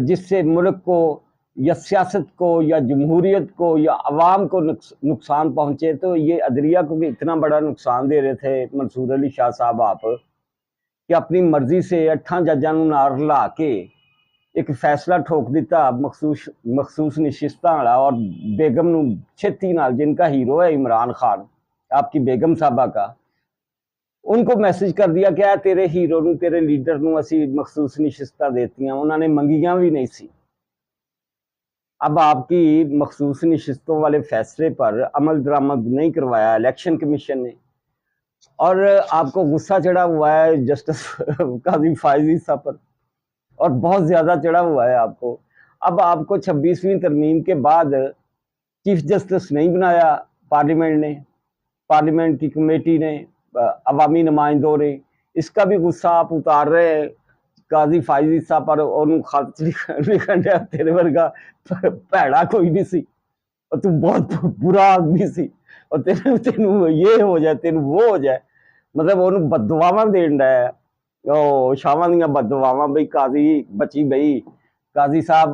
جس سے ملک کو یا سیاست کو یا جمہوریت کو یا عوام کو نقصان پہنچے، تو یہ عدلیہ کو بھی اتنا بڑا نقصان دے رہے تھے منصور علی شاہ صاحب آپ کہ اپنی مرضی سے 8 ججاں نوں نال رلا کے ایک فیصلہ ٹھوک دیتا مخصوص نشستاں والا، اور بیگم نوں چھتی نال، جن کا ہیرو ہے عمران خان آپ کی بیگم صاحبہ کا، ان کو میسج کر دیا کہ تیرے ہیرو نوں، تیرے لیڈر نوں اسی مخصوص نشستاں دیتیاں، انہوں نے منگیاں بھی نہیں سی۔ اب آپ کی مخصوص نشستوں والے فیصلے پر عمل درآمد نہیں کروایا الیکشن کمیشن نے، اور آپ کو غصہ چڑھا ہوا ہے جسٹس قاضی فائز عیسیٰ پر، اور بہت زیادہ چڑھا ہوا ہے آپ کو۔ اب آپ کو 26ویں ترمیم کے بعد چیف جسٹس نہیں بنایا پارلیمنٹ کی کمیٹی نے، عوامی نمائندوں نے، اس کا بھی غصہ آپ اتار رہے ہیں قاضی فائز عیسیٰ پر، اور خط لکھن ڈیا تیرے ورگا بھڑا کوئی نہیں سی، اور تو بہت برا آدمی سی، اور تینوں یہ ہو جائے، تینوں وہ ہو جائے، مطلب انہوں بددعاواں دین ڈیا ہے، او شاواں دیاں بددعاواں، بھئی قاضی بچی بھئی قاضی صاحب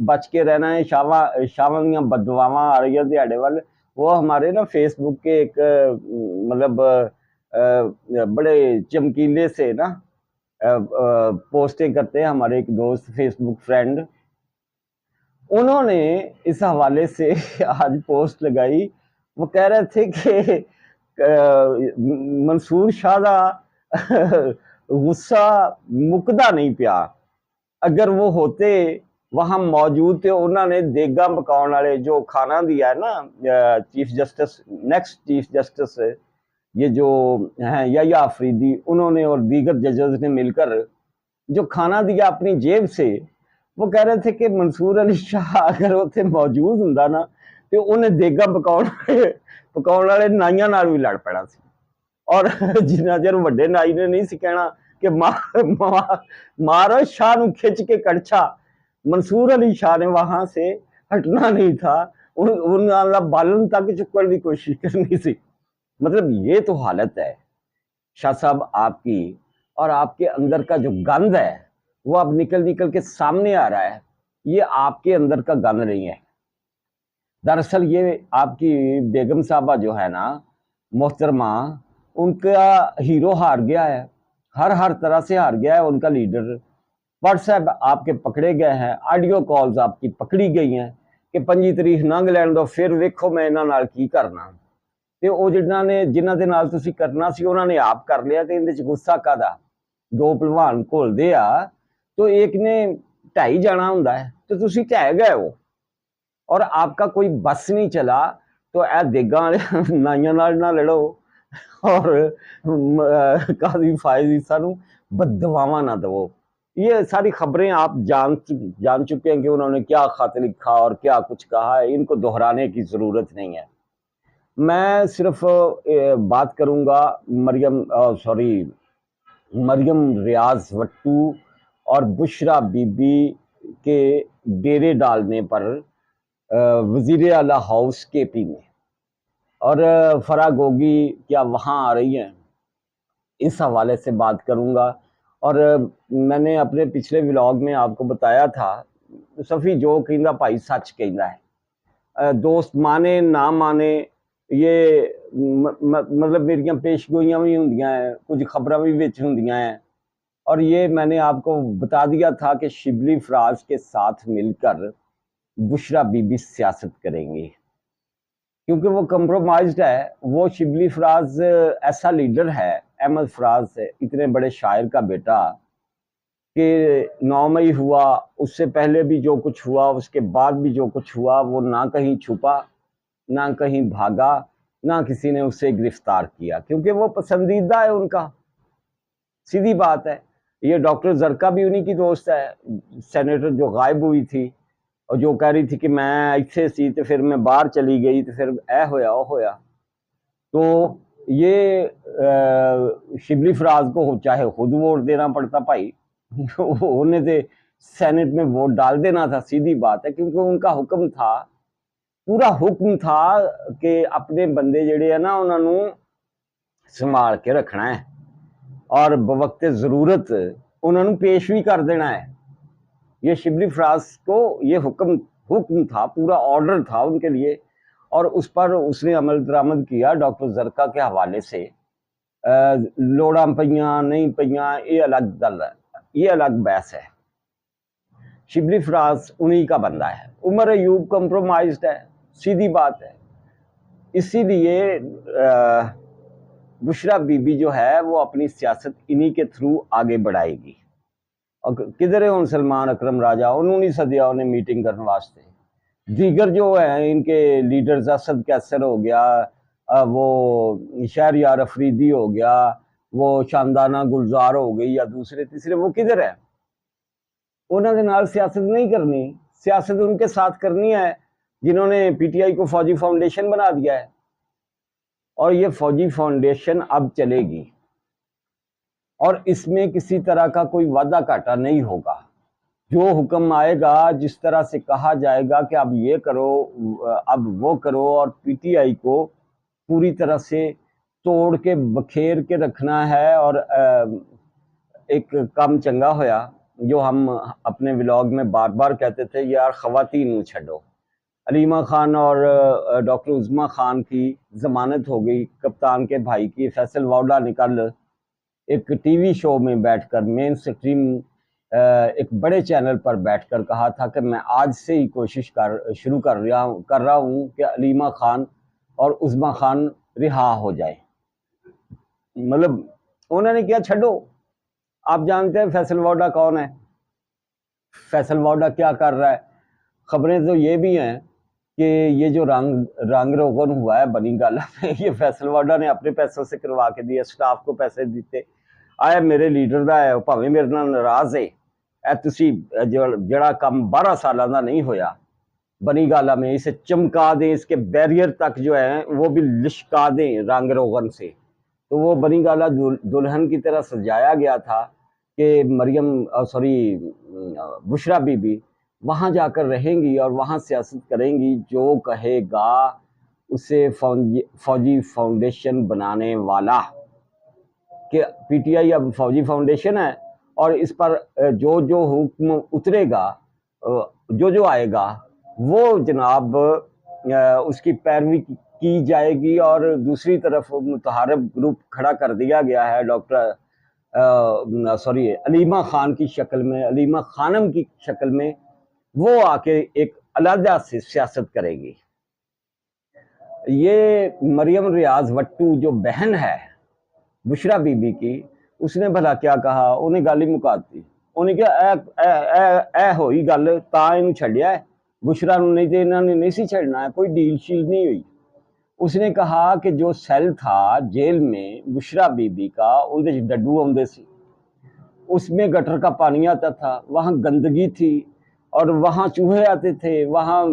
بچ کے رہنا ہے، شاواں دیاں بددعاواں آ رہی ہیں دیہڑے وال۔ وہ ہمارے نا فیس بک کے ایک مطلب بڑے چمکیلے سے نا پوسٹیں کرتے ہیں ہمارے ایک دوست فیس بک فرینڈ، انہوں نے اس حوالے سے آج پوسٹ لگائی، وہ کہہ رہے تھے کہ منصور شاہ دا غصہ مکدا نہیں پیا، اگر وہ ہوتے وہاں موجود تھے، انہوں نے دیگاں پکاؤن والے جو کھانا دیا ہے نا chief justice, next chief justice یہ جو ہیں یا آفریدی، انہوں نے اور دیگر ججز نے مل کر جو کھانا دیا اپنی جیب سے، وہ کہہ رہے تھے کہ منصور علی شاہ اگر اتنے موجود ہوں نا تو انہیں دیگاں پکاؤن والے نائیاں نال بھی لڑ پینا سی، اور جنہ چر وڈے نائی نے نہیں سی کہنا کہ مارو شاہ نو کھچ کے کڑچھا، منصور علی شاہ نے وہاں سے ہٹنا نہیں تھا، انہوں بالن تک چکن کی کوشش کرنی سی۔ مطلب یہ تو حالت ہے شاہ صاحب آپ کی، اور آپ کے اندر کا جو گند ہے وہ اب نکل کے سامنے آ رہا ہے، یہ آپ کے اندر کا گند نہیں ہے۔ دراصل یہ آپ کی بیگم صاحبہ جو ہے نا محترمہ، ان کا ہیرو ہار گیا ہے، ہر طرح سے ہار گیا ہے ان کا لیڈر۔ واٹس ایپ آپ کے پکڑے گئے ہیں، آڈیو کالز آپ کی پکڑی گئی ہیں کہ 25 تاریخ لنਘ لین دو، پھر ویکھو میں انہاں نال کی کرنا، تے او جنہاں دے نال تسی کرنا سی انہاں نے آپ کر لیا، تے اندے وچ غصہ کادا؟ دو پہلوان گھول دے آ تو ایک نے ٹھائی جانا ہوندا ہے، تو تسی ٹھہ گئے ہو، اور آپ کا کوئی بس نہیں چلا، تو اے دیگاں نائیاں نال نہ لڑو، اور قاضی فائز عیسیٰ نو بددعاواں نہ دو۔ یہ ساری خبریں آپ جان چکے ہیں کہ انہوں نے کیا خط لکھا اور کیا کچھ کہا ہے، ان کو دہرانے کی ضرورت نہیں ہے۔ میں صرف بات کروں گا مریم ریاض وٹو اور بشرا بی بی کے ڈیرے ڈالنے پر وزیر اعلیٰ ہاؤس کے پی میں، اور فرا گوگی کیا وہاں آ رہی ہیں، اس حوالے سے بات کروں گا۔ اور میں نے اپنے پچھلے ولاگ میں آپ کو بتایا تھا، صفی جو کہندا بھائی سچ کہندا ہے، دوست مانے نہ مانے، یہ مطلب میریاں پیش گوئیاں بھی ہوندیاں ہیں، کچھ خبراں بھی وچ ہوندیاں ہیں، اور یہ میں نے آپ کو بتا دیا تھا کہ شبلی فراز کے ساتھ مل کر بشرا بی بی سیاست کریں گے، کیونکہ وہ کمپرومائزڈ ہے۔ وہ شبلی فراز ایسا لیڈر ہے، احمد فراز اتنے بڑے شاعر کا بیٹا، کہ 9 مئی ہوا، اس سے پہلے بھی جو کچھ ہوا، اس کے بعد بھی جو کچھ ہوا، وہ نہ کہیں چھپا، نہ کہیں بھاگا، نہ کسی نے اسے گرفتار کیا، کیونکہ وہ پسندیدہ ہے ان کا، سیدھی بات ہے۔ یہ ڈاکٹر زرکا بھی انہی کی دوست ہے، سینیٹر جو غائب ہوئی تھی اور جو کہہ رہی تھی کہ میں ایتھے سی تو پھر میں باہر چلی گئی تو پھر اے ہویا او ہویا۔ تو یہ شبلی فراز کو چاہے خود ووٹ دینا پڑتا بھائی، انہیں تو سینٹ میں ووٹ ڈال دینا تھا، سیدھی بات ہے، کیونکہ ان کا حکم تھا، پورا حکم تھا کہ اپنے بندے جڑے ہیں نا انہوں نے سنبھال کے رکھنا ہے، اور بوقت ضرورت انہوں نے پیش بھی کر دینا ہے۔ یہ شبلی فراز کو یہ حکم تھا، پورا آرڈر تھا ان کے لیے، اور اس پر اس نے عمل درآمد کیا ڈاکٹر زرکا کے حوالے سے۔ لوڑاں پئیاں نہیں پئیاں یہ الگ گل ہے، یہ الگ بحث ہے۔ شبلی فراز انہی کا بندہ ہے، عمر ایوب کمپرومائزڈ ہے، سیدھی بات ہے۔ اسی لیے بشرا بی بی جو ہے وہ اپنی سیاست انہی کے تھرو آگے بڑھائے گی۔ اور کدھر ہے سلمان اکرم راجا، انہوں نے سدیا انہیں میٹنگ کرنے واسطے۔ دیگر جو ہیں ان کے لیڈرز، اسد کیسر ہو گیا، وہ شہریار افریدی ہو گیا، وہ شاندانہ گلزار ہو گئی، یا دوسرے تیسرے، وہ کدھر ہے؟ انہوں نے نال سیاست نہیں کرنی، سیاست ان کے ساتھ کرنی ہے جنہوں نے پی ٹی آئی کو فوجی فاؤنڈیشن بنا دیا ہے، اور یہ فوجی فاؤنڈیشن اب چلے گی، اور اس میں کسی طرح کا کوئی وعدہ گھاٹا نہیں ہوگا۔ جو حکم آئے گا، جس طرح سے کہا جائے گا کہ اب یہ کرو، اب وہ کرو، اور پی ٹی آئی کو پوری طرح سے توڑ کے بکھیر کے رکھنا ہے۔ اور ایک کام چنگا ہویا جو ہم اپنے ولاگ میں بار بار کہتے تھے، یار خواتین نو چھڈو۔ علیمہ خان اور ڈاکٹر عظمیٰ خان کی ضمانت ہو گئی، کپتان کے بھائی کی۔ فیصل واؤڈا نے کل ایک ٹی وی شو میں بیٹھ کر، مین سٹریم ایک بڑے چینل پر بیٹھ کر کہا تھا کہ میں آج سے ہی کوشش شروع کر رہا ہوں کہ علیمہ خان اور عظمیٰ خان رہا ہو جائے۔ مطلب انہوں نے کیا چھڈو۔ آپ جانتے ہیں فیصل واؤڈا کون ہے، فیصل واؤڈا کیا کر رہا ہے۔ خبریں تو یہ بھی ہیں کہ یہ جو رنگ روغن ہوا ہے بنی گالا میں، یہ فیصل واؤڈا نے اپنے پیسوں سے کروا کے دیا، سٹاف کو پیسے دیتے آئے، میرے لیڈر دا ہے، بھاویں میرے نال ناراض ہے، اے تسی جڑا کام 12 سالاں دا نہیں ہویا بنی گالا میں، اسے چمکا دیں، اس کے بیریئر تک جو ہے وہ بھی لشکا دیں رنگ روغن سے۔ تو وہ بنی گالا دلہن کی طرح سجایا گیا تھا کہ بشرا بی بی وہاں جا کر رہیں گی اور وہاں سیاست کریں گی، جو کہے گا اسے فوجی فاؤنڈیشن بنانے والا، کہ پی ٹی آئی اب فوجی فاؤنڈیشن ہے، اور اس پر جو جو حکم اترے گا، جو آئے گا، وہ جناب اس کی پیروی کی جائے گی۔ اور دوسری طرف متحارب گروپ کھڑا کر دیا گیا ہے ڈاکٹر علیمہ خان کی شکل میں، علیمہ خانم کی شکل میں، وہ آ کے ایک علیحدہ سے سیاست کرے گی۔ یہ مریم ریاض وٹو جو بہن ہے بشرا بی بی کی، اس نے بھلا کیا کہا، انہیں گل ہی مکاتی، انہیں کیا اے ہوئی گل تا انہوں چھڑیا ہے، بشرا نو نہیں تے انہوں نے نہیں سی چھڑنا ہے، کوئی ڈیل شیل نہیں ہوئی۔ اس نے کہا کہ جو سیل تھا جیل میں بشرا بی بی کا، اندر ڈڈو آندے سی، اس میں گٹر کا پانی آتا تھا، وہاں گندگی تھی، اور وہاں چوہے آتے تھے، وہاں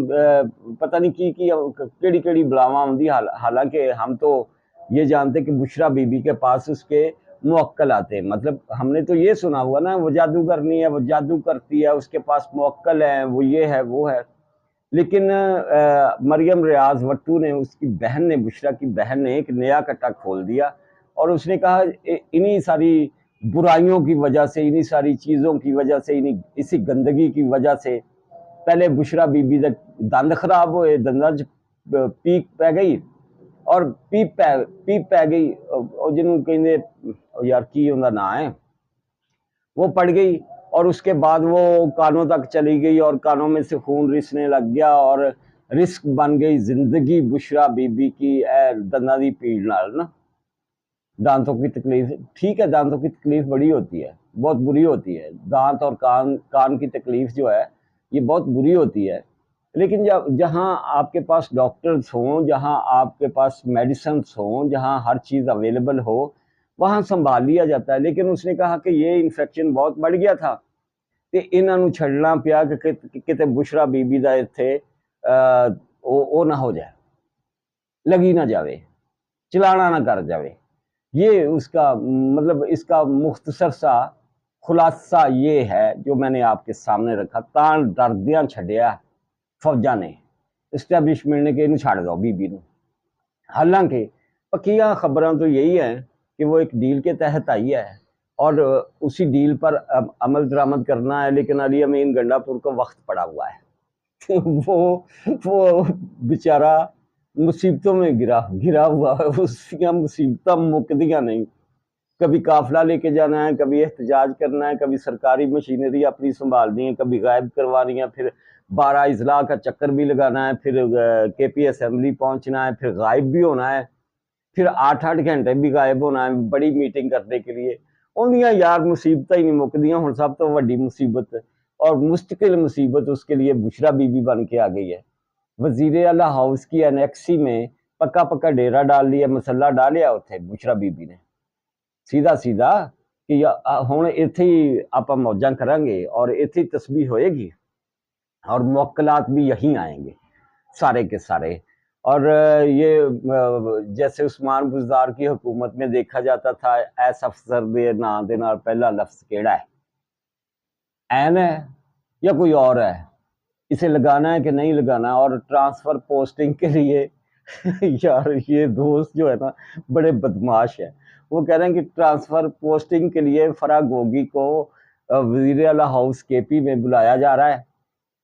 پتہ نہیں کی کیڑی کیڑی بلاواں ہوندی۔ حالانکہ ہم تو یہ جانتے کہ بشرا بی بی کے پاس اس کے موکل آتے ہیں، مطلب ہم نے تو یہ سنا ہوا نا، وہ جادو کرنی ہے، وہ جادو کرتی ہے، اس کے پاس موکل ہیں، وہ یہ ہے وہ ہے۔ لیکن مریم ریاض وٹو نے، اس کی بہن نے، بشرا کی بہن نے ایک نیا کٹا کھول دیا، اور اس نے کہا انہی ساری برائیوں کی وجہ سے، انہی ساری چیزوں کی وجہ سے، اسی گندگی کی وجہ سے، پہلے بشرا بی بی دند خراب ہوئے، دنداں پیک پہ گئی، اور پیپ پہ گئی، جنہوں کہندے یار کی انہوں کا نام ہے، وہ پڑ گئی، اور اس کے بعد وہ کانوں تک چلی گئی، اور کانوں میں سے خون رسنے لگ گیا، اور رسک بن گئی زندگی بشرا بی بی کی دنداں دی پیڑ نال نا، دانتوں کی تکلیف۔ ٹھیک ہے، دانتوں کی تکلیف بڑی ہوتی ہے، بہت بری ہوتی ہے، دانت اور کان کی تکلیف جو ہے یہ بہت بری ہوتی ہے، لیکن جہاں آپ کے پاس ڈاکٹرز ہوں، جہاں آپ کے پاس میڈیسنس ہوں، جہاں ہر چیز اویلیبل ہو، وہاں سنبھال لیا جاتا ہے۔ لیکن اس نے کہا کہ یہ انفیکشن بہت بڑھ گیا تھا، کہ انہوں نے چھڑنا پیا کہ کتے بشرا بی بی دا اتھے او نہ ہو جائے، لگی نہ جاوے، چلانا نہ کر جاوے۔ یہ اس کا مطلب، اس کا مختصر سا خلاصہ یہ ہے جو میں نے آپ کے سامنے رکھا۔ تان ڈردیاں چھڈیا فوجاں نے، اسٹیبلشمنٹ نے کہ انہوں چھاڑ دو بی بی نو۔ حالانکہ پکیاں خبراں تو یہی ہیں کہ وہ ایک ڈیل کے تحت آئی ہے، اور اسی ڈیل پر عمل درآمد کرنا ہے، لیکن علی امین گنڈاپور کو وقت پڑا ہوا ہے وہ بیچارہ مصیبتوں میں گرا ہوا ہے، اس کی مصیبتیں مکدیاں نہیں، کبھی قافلہ لے کے جانا ہے، کبھی احتجاج کرنا ہے، کبھی سرکاری مشینری اپنی سنبھالنی ہے، کبھی غائب کروانی ہے، پھر 12 اضلاع کا چکر بھی لگانا ہے، پھر کے پی اسمبلی پہنچنا ہے، پھر غائب بھی ہونا ہے، پھر 8 گھنٹے بھی غائب ہونا ہے بڑی میٹنگ کرنے کے لیے۔ انہیاں یار مصیبتیں ہی نہیں مکدیاں، ہن سب تو وڈی مصیبت اور مستقل مصیبت اس کے لیے بشرا بی بی بن کے آ گئی ہے۔ وزیر اعلیٰ ہاؤس کی انیکسی میں پکا ڈیرا ڈال لیا، مسلح ڈالیا اتنے بشرا بی بی نے سیدھا کہ ہن ایتھے ہی آپا موجاں کریں گے اور ایتھے ہی تسبیح ہوئے گی اور موکلات بھی یہیں آئیں گے سارے کے سارے۔ اور یہ جیسے عثمان بزدار کی حکومت میں دیکھا جاتا تھا، ایس افسر دے نا دے نال پہلا لفظ کیڑا ہے، این ہے یا کوئی اور ہے، اسے لگانا ہے کہ نہیں لگانا۔ اور ٹرانسفر پوسٹنگ کے لیے یار یہ دوست جو ہے نا بڑے بدماش ہیں، وہ کہہ رہے ہیں کہ ٹرانسفر پوسٹنگ کے لیے فرا گوگی کو وزیر اعلیٰ ہاؤس کے پی میں بلایا جا رہا ہے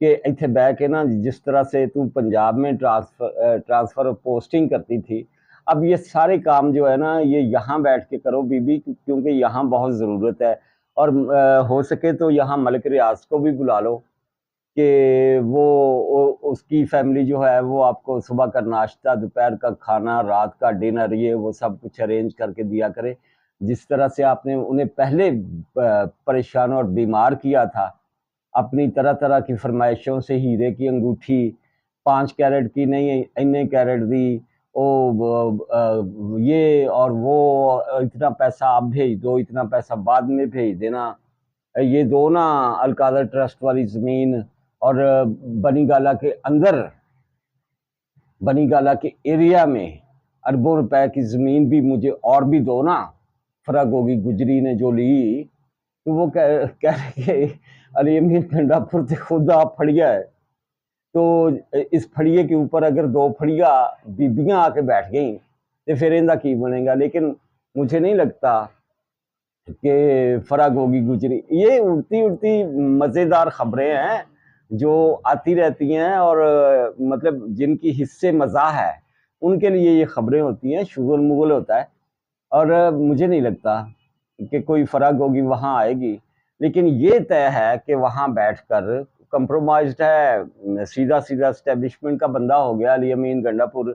کہ اتنے بہ کے نا جس طرح سے تو پنجاب میں ٹرانسفر پوسٹنگ کرتی تھی، اب یہ سارے کام جو ہے نا یہ یہاں بیٹھ کے کرو بی بی، کیونکہ یہاں بہت ضرورت ہے۔ اور ہو سکے تو یہاں ملک ریاض کو بھی بلا لو کہ وہ اس کی فیملی جو ہے وہ آپ کو صبح کا ناشتہ، دوپہر کا کھانا، رات کا ڈنر، یہ وہ سب کچھ ارینج کر کے دیا کرے، جس طرح سے آپ نے انہیں پہلے پریشان اور بیمار کیا تھا اپنی طرح کی فرمائشوں سے، ہیرے کی انگوٹھی 5 کیرٹ کی نہیں اتنے کیرٹ دی، یہ اور وہ اتنا پیسہ آپ بھیج دو، اتنا پیسہ بعد میں بھیج دینا، یہ دو نا القادر ٹرسٹ والی زمین، اور بنی گالا کے اندر بنی گالا کے ایریا میں اربوں روپے کی زمین بھی مجھے اور بھی دو نا۔ فرا گوگی گجری نے جو لی تو وہ کہہ رہے کہ علی امین گنڈاپور سے خود آپ پھڑیا ہے، تو اس پھڑیے کے اوپر اگر 2 پھڑیا بیبیاں آ کے بیٹھ گئیں تو پھر اندہ کی بنے گا۔ لیکن مجھے نہیں لگتا کہ فرا گوگی گجری، یہ اڑتی مزیدار خبریں ہیں جو آتی رہتی ہیں، اور مطلب جن کی حصے مزاح ہے ان کے لیے یہ خبریں ہوتی ہیں، شغل مغل ہوتا ہے، اور مجھے نہیں لگتا کہ کوئی فرا گوگی وہاں آئے گی۔ لیکن یہ طے ہے کہ وہاں بیٹھ کر کمپرومائزڈ ہے، سیدھا اسٹیبلشمنٹ کا بندہ ہو گیا علی امین گنڈاپور،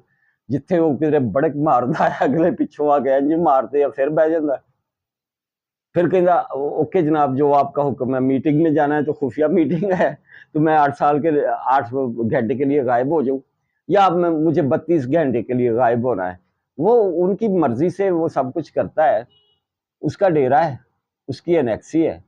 جتھے وہ کدھر بڑک مارتا ہے اگلے پچھوں آ کے انج مارتے ہیں، پھر بہ جاتا ہے، پھر کہتا اوکے جناب جو آپ کا حکم ہے، میٹنگ میں جانا ہے تو خفیہ میٹنگ ہے تو میں 8 گھنٹے کے لیے غائب ہو جاؤں، یا اب مجھے 32 گھنٹے کے لیے غائب ہونا ہے۔ وہ ان کی مرضی سے وہ سب کچھ کرتا ہے، اس کا ڈیرا ہے، اس کی انیکسی ہے،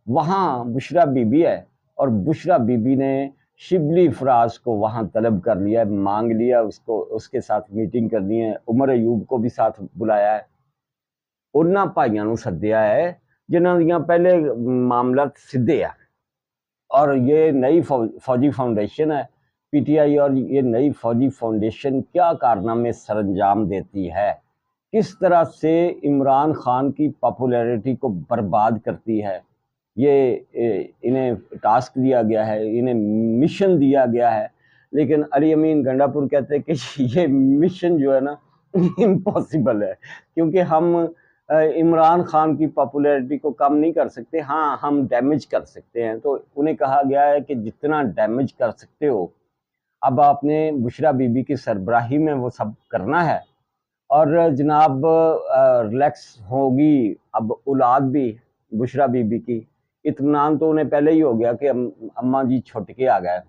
وہاں بشرا بی بی ہے، اور بشرا بی بی نے شبلی فراز کو وہاں طلب کر لیا ہے، مانگ لیا اس کو، اس کے ساتھ میٹنگ کرنی ہے، عمر ایوب کو بھی ساتھ بلایا ہے، انہاں بھائیاں نو سدیا ہے جنہاں دیاں پہلے معاملات سدھے ہیں۔ اور یہ نئی فوجی فاؤنڈیشن ہے پی ٹی آئی، اور یہ نئی فوجی فاؤنڈیشن کیا کارنامے سر انجام دیتی ہے، کس طرح سے عمران خان کی پاپولیرٹی کو برباد کرتی ہے، یہ انہیں ٹاسک دیا گیا ہے، انہیں مشن دیا گیا ہے۔ لیکن علی امین گنڈاپور کہتے ہیں کہ یہ مشن جو ہے نا امپاسبل ہے، کیونکہ ہم عمران خان کی پاپولیرٹی کو کم نہیں کر سکتے، ہاں ہم ڈیمیج کر سکتے ہیں۔ تو انہیں کہا گیا ہے کہ جتنا ڈیمیج کر سکتے ہو اب آپ نے بشرا بی بی کی سربراہی میں وہ سب کرنا ہے، اور جناب ریلیکس ہوگی اب اولاد بھی بشرا بی بی کی، اطمینان تو انہیں پہلے ہی ہو گیا کہ اماں جی چھٹ کے آ گئے،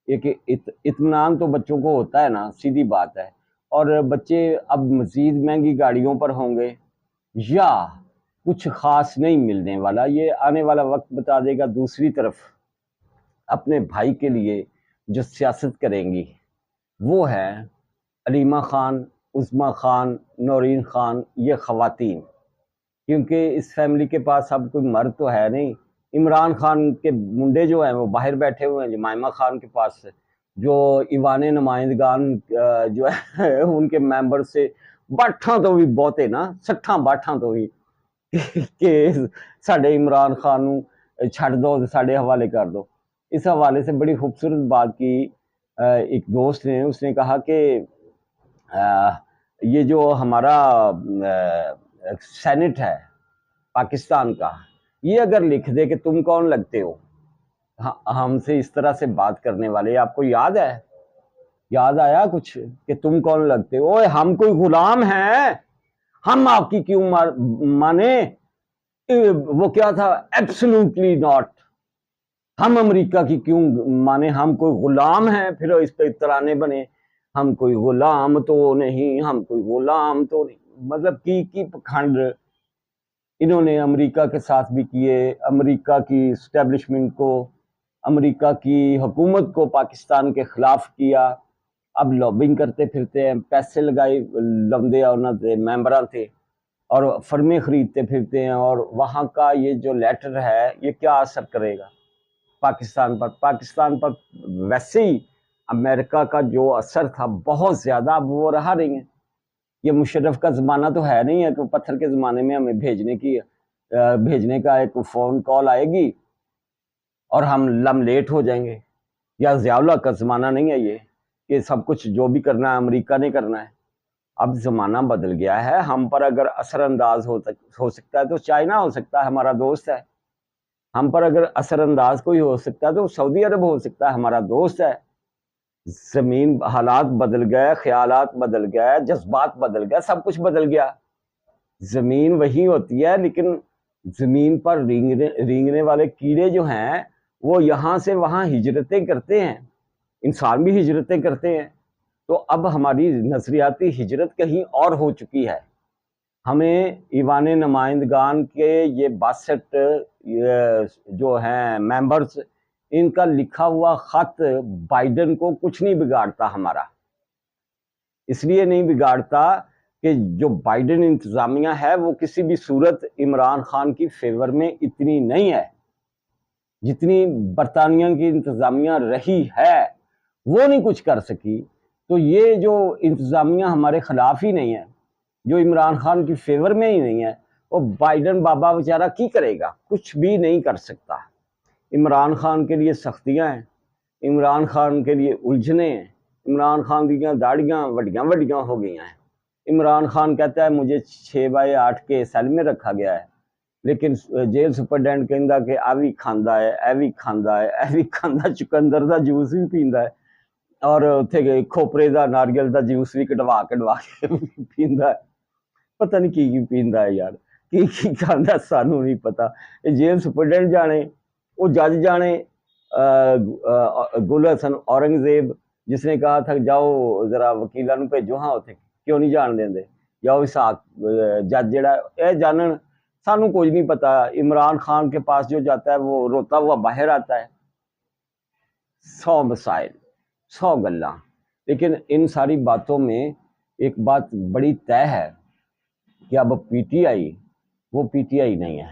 یہ اطمینان تو بچوں کو ہوتا ہے نا، سیدھی بات ہے۔ اور بچے اب مزید مہنگی گاڑیوں پر ہوں گے یا کچھ خاص نہیں ملنے والا، یہ آنے والا وقت بتا دے گا۔ دوسری طرف اپنے بھائی کے لیے جو سیاست کریں گی وہ ہے علیمہ خان، عظمیٰ خان، نورین خان، یہ خواتین، کیونکہ اس فیملی کے پاس اب کوئی مرد تو ہے نہیں۔ عمران خان کے منڈے جو ہیں وہ باہر بیٹھے ہوئے ہیں جمائمہ خان کے پاس، جو ایوان نمائندگان جو ہے ان کے ممبر سے 62 تو بھی بہتے نا، 60 62 تو بھی کہ ساڈے عمران خان نو چھڈ دو ساڈے حوالے کر دو. اس حوالے سے بڑی خوبصورت بات کی ایک دوست نے. اس نے کہا کہ یہ جو ہمارا سینٹ ہے پاکستان کا, یہ اگر لکھ دے کہ تم کون لگتے ہو ہم سے اس طرح سے بات کرنے والے, آپ کو یاد ہے, یاد آیا کچھ کہ تم کون لگتے ہو؟ اوے ہم کوئی غلام ہیں؟ ہم آپ کی کیوں مانے؟ وہ کیا تھا, ایبسولوٹلی ناٹ. ہم امریکہ کی کیوں مانے؟ ہم کوئی غلام ہیں؟ پھر اس پہ ترانے بنے, ہم کوئی غلام تو نہیں, ہم کوئی غلام تو نہیں. مطلب کی پکھنڈ انہوں نے امریکہ کے ساتھ بھی کیے, امریکہ کی اسٹیبلشمنٹ کو, امریکہ کی حکومت کو پاکستان کے خلاف کیا. اب لابنگ کرتے پھرتے ہیں, پیسے لگائے لوندے انہوں نے ممبراں تھے, اور فرمیں خریدتے پھرتے ہیں. اور وہاں کا یہ جو لیٹر ہے یہ کیا اثر کرے گا پاکستان پر؟ پاکستان پر ویسے ہی امریکہ کا جو اثر تھا بہت زیادہ, اب وہ رہا نہیں ہے. یہ مشرف کا زمانہ تو ہے نہیں ہے کہ پتھر کے زمانے میں ہمیں بھیجنے کا ایک فون کال آئے گی اور ہم لیٹ ہو جائیں گے. یا ضیاء اللہ کا زمانہ نہیں ہے یہ کہ سب کچھ جو بھی کرنا ہے امریکہ نے کرنا ہے. اب زمانہ بدل گیا ہے. ہم پر اگر اثر انداز ہو سکتا ہے تو چائنا ہو سکتا ہے, ہمارا دوست ہے. ہم پر اگر اثر انداز کوئی ہو سکتا ہے تو سعودی عرب ہو سکتا ہے, ہمارا دوست ہے. زمین, حالات بدل گئے, خیالات بدل گئے, جذبات بدل گئے, سب کچھ بدل گیا. زمین وہی ہوتی ہے, لیکن زمین پر رینگنے والے کیڑے جو ہیں وہ یہاں سے وہاں ہجرتیں کرتے ہیں, انسان بھی ہجرتیں کرتے ہیں. تو اب ہماری نظریاتی ہجرت کہیں اور ہو چکی ہے. ہمیں ایوان نمائندگان کے یہ 62 جو ہیں ممبرز, ان کا لکھا ہوا خط بائیڈن کو کچھ نہیں بگاڑتا ہمارا. اس لیے نہیں بگاڑتا کہ جو بائیڈن انتظامیہ ہے وہ کسی بھی صورت عمران خان کی فیور میں اتنی نہیں ہے جتنی برطانیہ کی انتظامیہ رہی ہے. وہ نہیں کچھ کر سکی. تو یہ جو انتظامیہ ہمارے خلاف ہی نہیں ہے, جو عمران خان کی فیور میں ہی نہیں ہے, وہ بائیڈن بابا بیچارہ کی کرے گا؟ کچھ بھی نہیں کر سکتا. عمران خان کے لیے سختیاں ہیں, عمران خان کے لیے الجھنے ہیں, عمران خان کی داڑیاں وڈیاں ہو گئی ہیں. عمران خان کہتا ہے مجھے 6/8 کے سیل میں رکھا گیا ہے, لیکن جیل سپرڈینٹ کہندا کہ ایوی کھاندا ہے, ایوی کھاندا چکندر دا جوس بھی پیندا ہے, اور اتنے کھوپرے دا ناریل دا جوس بھی کٹوا کے پیندا ہے. پتہ نہیں کی پیندا ہے یار, کی کھاندا سانوں نہیں پتا. جیل سپرڈینٹ جانے, وہ جج جانے, گل حسن اورنگزیب جس نے کہا تھا جاؤ ذرا وکیلاں نوں بھیجو, ہاں اتنے کیوں نہیں جان دیں دے, یا اسحاق جج جڑا اے جانن, سانوں کچھ نہیں پتا. عمران خان کے پاس جو جاتا ہے وہ روتا ہوا باہر آتا ہے. 100 مسائل, 100 گلاں. لیکن ان ساری باتوں میں ایک بات بڑی طے ہے کہ اب پی ٹی آئی وہ پی ٹی آئی نہیں ہے.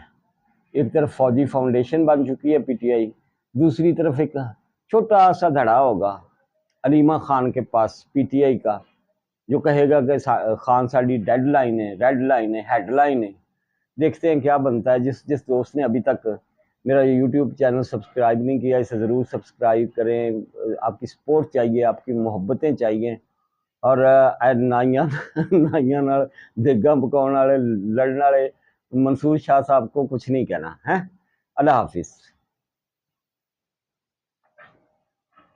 ایک طرف فوجی فاؤنڈیشن بن چکی ہے پی ٹی آئی, دوسری طرف ایک چھوٹا سا دھڑا ہوگا علیمہ خان کے پاس پی ٹی آئی کا, جو کہے گا کہ خان ساڈی ڈیڈ لائن ہے, ریڈ لائن ہے, ہیڈ لائن ہے. دیکھتے ہیں کیا بنتا ہے. جس دوست نے ابھی تک میرا یوٹیوب چینل سبسکرائب نہیں کیا, اسے ضرور سبسکرائب کریں. آپ کی سپورٹ چاہیے, آپ کی محبتیں چاہیے. اور نائیاں دیگاں پکاؤن والے لڑن والے منصور شاہ صاحب کو کچھ نہیں کہنا ہے. اللہ حافظ.